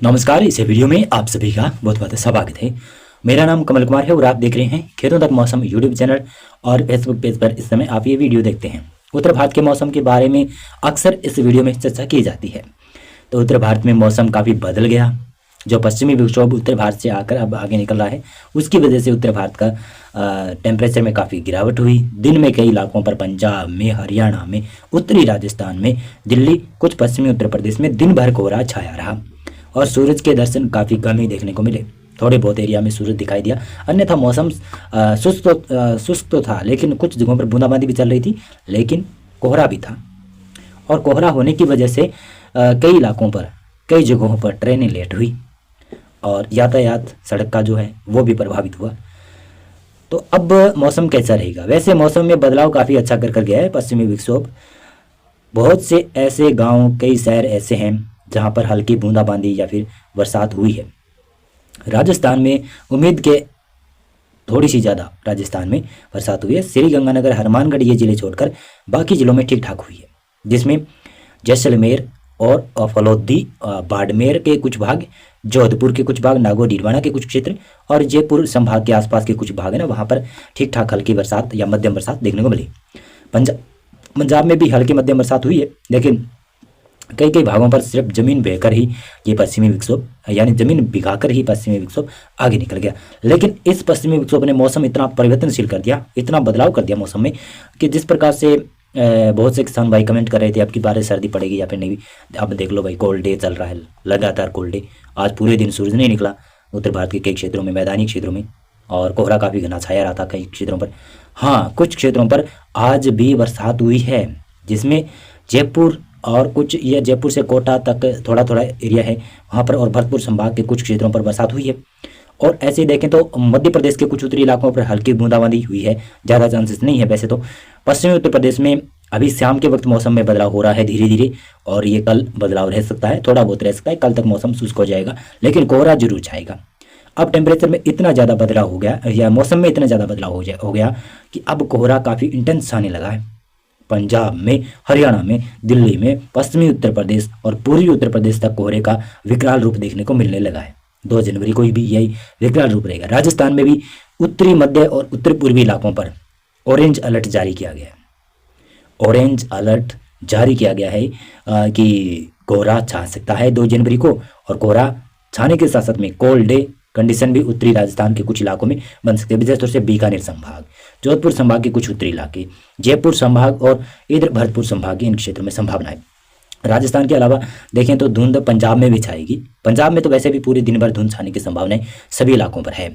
नमस्कार। इस वीडियो में आप सभी का बहुत बहुत स्वागत है। मेरा नाम कमल कुमार है और आप देख रहे हैं खेतों तक मौसम यूट्यूब चैनल और फेसबुक पेज पर इस समय आप ये वीडियो देखते हैं। उत्तर भारत के मौसम के बारे में अक्सर इस वीडियो में चर्चा की जाती है। तो उत्तर भारत में मौसम काफ़ी बदल गया। जो पश्चिमी विक्षोभ उत्तर भारत से आकर अब आगे निकल रहा है, उसकी वजह से उत्तर भारत का टेम्परेचर में काफ़ी गिरावट हुई। दिन में कई इलाकों पर पंजाब में, हरियाणा में, उत्तरी राजस्थान में, दिल्ली, कुछ पश्चिमी उत्तर प्रदेश में दिन भर कोहरा छाया रहा और सूरज के दर्शन काफ़ी कम ही देखने को मिले। थोड़े बहुत एरिया में सूरज दिखाई दिया, अन्यथा मौसम शुष्क तो था, लेकिन कुछ जगहों पर बूंदाबांदी भी चल रही थी, लेकिन कोहरा भी था। और कोहरा होने की वजह से कई इलाकों पर, कई जगहों पर ट्रेनें लेट हुई और यातायात सड़क का जो है वो भी प्रभावित हुआ। तो अब मौसम कैसा रहेगा? वैसे मौसम में बदलाव काफ़ी अच्छा कर गया है पश्चिमी विक्षोभ। बहुत से ऐसे गांव, कई शहर ऐसे हैं जहां पर हल्की बूंदाबांदी या फिर बरसात हुई है। राजस्थान में उम्मीद के थोड़ी सी ज़्यादा राजस्थान में बरसात हुई है। श्रीगंगानगर, हनुमानगढ़ ये ज़िले छोड़कर बाकी ज़िलों में ठीक ठाक हुई है, जिसमें जैसलमेर और फलोदी, बाड़मेर के कुछ भाग, जोधपुर के कुछ भाग, नागौर डीडवाना के कुछ क्षेत्र और जयपुर संभाग के आसपास के कुछ भाग है ना, वहाँ पर ठीक ठाक हल्की बरसात या मध्यम बरसात देखने को मिली। पंजाब में भी हल्की मध्यम बरसात हुई है, लेकिन कई कई भागों पर सिर्फ जमीन बहकर ही ये पश्चिमी विक्षोभ, यानी जमीन भिगाकर ही पश्चिमी विक्षोभ आगे निकल गया। लेकिन इस पश्चिमी विक्षोभ ने मौसम इतना परिवर्तनशील कर दिया, इतना बदलाव कर दिया मौसम में, कि जिस प्रकार से बहुत से किसान भाई कमेंट कर रहे थे अब की बार सर्दी पड़ेगी या फिर नहीं। अब देख लो भाई, कोल्ड डे चल रहा है, लगातार कोल्ड डे। आज पूरे दिन सूरज नहीं निकला उत्तर भारत के कई क्षेत्रों में, मैदानी क्षेत्रों में, और कोहरा काफ़ी घना छाया रहा था कई क्षेत्रों पर। हाँ, कुछ क्षेत्रों पर आज भी बरसात हुई है, जिसमें जयपुर और कुछ, ये जयपुर से कोटा तक थोड़ा थोड़ा एरिया है वहाँ पर, और भरतपुर संभाग के कुछ क्षेत्रों पर बरसात हुई है। और ऐसे ही देखें तो मध्य प्रदेश के कुछ उत्तरी इलाकों पर हल्की बूंदाबांदी हुई है, ज़्यादा चांसेस नहीं है वैसे तो। पश्चिमी उत्तर प्रदेश में अभी शाम के वक्त मौसम में बदलाव हो रहा है धीरे धीरे, और ये कल बदलाव रह सकता है, थोड़ा बहुत रह सकता है। कल तक मौसम शुष्क हो जाएगा, लेकिन कोहरा जरूर छाएगा। अब टेम्परेचर में इतना ज़्यादा बदलाव हो गया, या मौसम में इतना ज़्यादा बदलाव हो गया कि अब कोहरा काफ़ी इंटेंस आने लगा है। पंजाब में, हरियाणा में, दिल्ली में, पश्चिमी उत्तर प्रदेश और पूर्वी उत्तर प्रदेश तक कोहरे का विकराल रूप देखने को मिलने लगा है। 2 जनवरी को भी यही विकराल रूप रहेगा। राजस्थान में भी उत्तरी, मध्य और उत्तर पूर्वी इलाकों पर ऑरेंज अलर्ट जारी किया गया है। ऑरेंज अलर्ट जारी किया गया है कि कोहरा छा सकता है 2 जनवरी को, और कोहरा छाने के साथ साथ में कोल्ड डे कंडीशन भी उत्तरी राजस्थान के कुछ इलाकों में बन सकते हैं, विशेष तौर से बीकानेर संभाग, जोधपुर संभाग के कुछ उत्तरी इलाके, जयपुर संभाग और इधर भरतपुर संभाग के इन क्षेत्रों में संभावना है। राजस्थान के अलावा देखें तो धुंध पंजाब में भी छाएगी। पंजाब में तो वैसे भी पूरे दिन भर धुंध छाने की संभावनाएं सभी इलाकों पर है।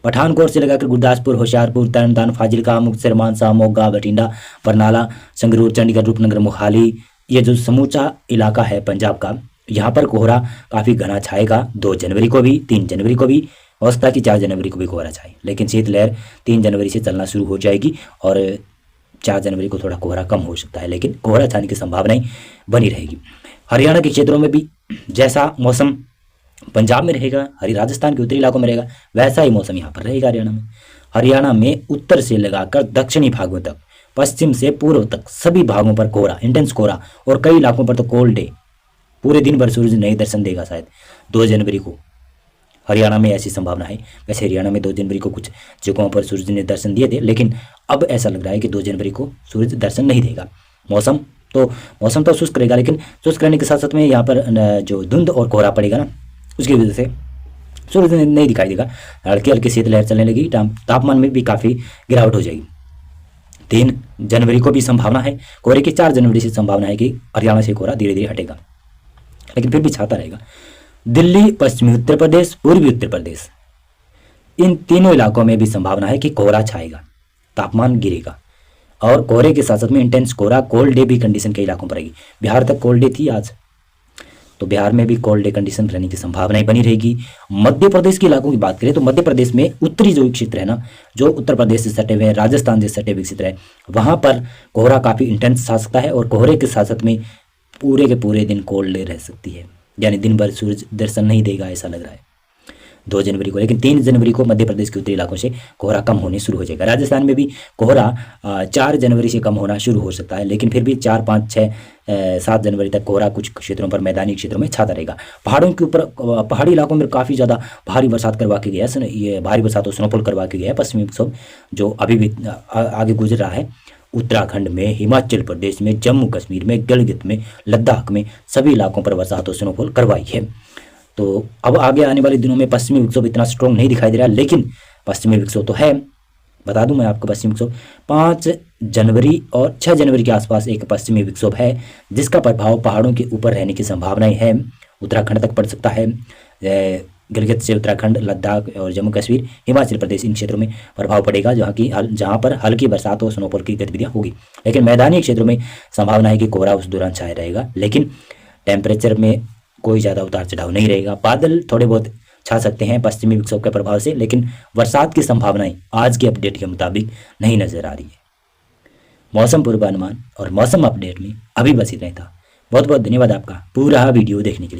पठानकोट से लगाकर गुरदासपुर, होशियारपुर, तरनतारन, फाजिलका, मुक्तसर, मानसा, मोगा, बठिंडा, बरनाला, संगरूर, चंडीगढ़, रूपनगर, मोहाली, ये जो समूचा इलाका है पंजाब का, यहाँ पर कोहरा काफ़ी घना छाएगा 2 जनवरी को भी, 3 जनवरी को भी, हो सकता है कि 4 जनवरी को भी कोहरा छाए। लेकिन शीतलहर 3 जनवरी से चलना शुरू हो जाएगी और 4 जनवरी को थोड़ा कोहरा कम हो सकता है, लेकिन कोहरा छाने की संभावनाएं बनी रहेगी। हरियाणा के क्षेत्रों में भी जैसा मौसम पंजाब में रहेगा, राजस्थान के उत्तरी इलाकों में रहेगा, वैसा ही मौसम यहाँ पर रहेगा हरियाणा में। हरियाणा में उत्तर से लगाकर दक्षिणी भागों तक, पश्चिम से पूर्व तक सभी भागों पर कोहरा, इंटेंस कोहरा, और कई इलाकों पर तो कोल्ड डे, पूरे दिन भर सूरज नहीं दर्शन देगा शायद 2 जनवरी को। हरियाणा में ऐसी संभावना है। वैसे हरियाणा में 2 जनवरी को कुछ जगहों पर सूरज ने दर्शन दिए थे, लेकिन अब ऐसा लग रहा है कि 2 जनवरी को सूरज दर्शन नहीं देगा। मौसम तो शुष्क रहेगा, लेकिन शुष्क रहने के साथ साथ में यहाँ पर जो धुंध और कोहरा पड़ेगा ना, उसकी वजह से सूरज नहीं दिखाई देगा। हल्की हल्की शीतलहर चलने लगी, तापमान में भी काफ़ी गिरावट हो जाएगी। 3 जनवरी को भी संभावना है कोहरे की। 4 जनवरी से संभावना है कि हरियाणा से कोहरा धीरे धीरे हटेगा, लेकिन फिर भी छाता रहेगा। दिल्ली, पश्चिमी उत्तर प्रदेश, पूर्वी उत्तर प्रदेश, इन तीनों इलाकों में भी संभावना है कि कोहरा छाएगा, तापमान गिरेगा, और कोहरे के साथ साथ में इंटेंस कोहरा, कोल्ड डे भी कंडीशन कई इलाकों पर रहेगी। बिहार तक कोल्ड डे थी आज, तो बिहार में भी कोल्ड डे कंडीशन रहने की संभावनाएं बनी रहेगी। मध्य प्रदेश के इलाकों की बात करें तो मध्य प्रदेश में उत्तरी जो क्षेत्र है ना, जो उत्तर प्रदेश से सटे हुए, राजस्थान से सटे हुए क्षेत्र है, वहाँ पर कोहरा काफ़ी इंटेंस छा सकता है, और कोहरे के साथ साथ में पूरे के पूरे दिन कोल्ड डे रह सकती है, यानी दिन भर सूरज दर्शन नहीं देगा ऐसा लग रहा है। 2 जनवरी को, लेकिन 3 जनवरी को मध्य प्रदेश के उत्तरी इलाकों से कोहरा कम होने शुरू हो जाएगा। राजस्थान में भी कोहरा 4 जनवरी से कम होना शुरू हो सकता है, लेकिन फिर भी 4, 5, 6, 7 जनवरी तक कोहरा कुछ क्षेत्रों पर, मैदानी क्षेत्रों में छाता रहेगा। पहाड़ों के ऊपर, पहाड़ी इलाकों में काफ़ी ज़्यादा भारी बरसात करवा के गया है, ये भारी बरसात और स्नोफॉल करवा के गया है पश्चिमी विक्षोभ, जो अभी भी आगे गुजर रहा है। उत्तराखंड में, हिमाचल प्रदेश में, जम्मू कश्मीर में, गिलगित में, लद्दाख में सभी इलाकों पर बरसात और स्नोफॉल करवाई है। तो अब आगे आने वाले दिनों में पश्चिमी विक्षोभ इतना स्ट्रॉन्ग नहीं दिखाई दे रहा, लेकिन पश्चिमी विक्षोभ तो है। बता दूं मैं आपको, पश्चिमी विक्षोभ 5 जनवरी और 6 जनवरी के आसपास एक पश्चिमी विक्षोभ है, जिसका प्रभाव पहाड़ों के ऊपर रहने की संभावनाएं है। उत्तराखंड तक पड़ सकता है, गिलगित से उत्तराखंड, लद्दाख और जम्मू कश्मीर, हिमाचल प्रदेश, इन क्षेत्रों में प्रभाव पड़ेगा, जहाँ पर हल्की बरसात और स्नोफॉल की गतिविधियाँ होगी। लेकिन मैदानी क्षेत्रों में संभावना है कि कोहरा उस दौरान छाया रहेगा, लेकिन टेम्परेचर में कोई ज़्यादा उतार चढ़ाव नहीं रहेगा। बादल थोड़े बहुत छा सकते हैं पश्चिमी विक्षोभ के प्रभाव से, लेकिन बरसात की संभावनाएं आज के अपडेट के मुताबिक नहीं नजर आ रही है। मौसम पूर्वानुमान और मौसम अपडेट में अभी बस इतना ही था। बहुत बहुत धन्यवाद आपका पूरा वीडियो देखने के लिए।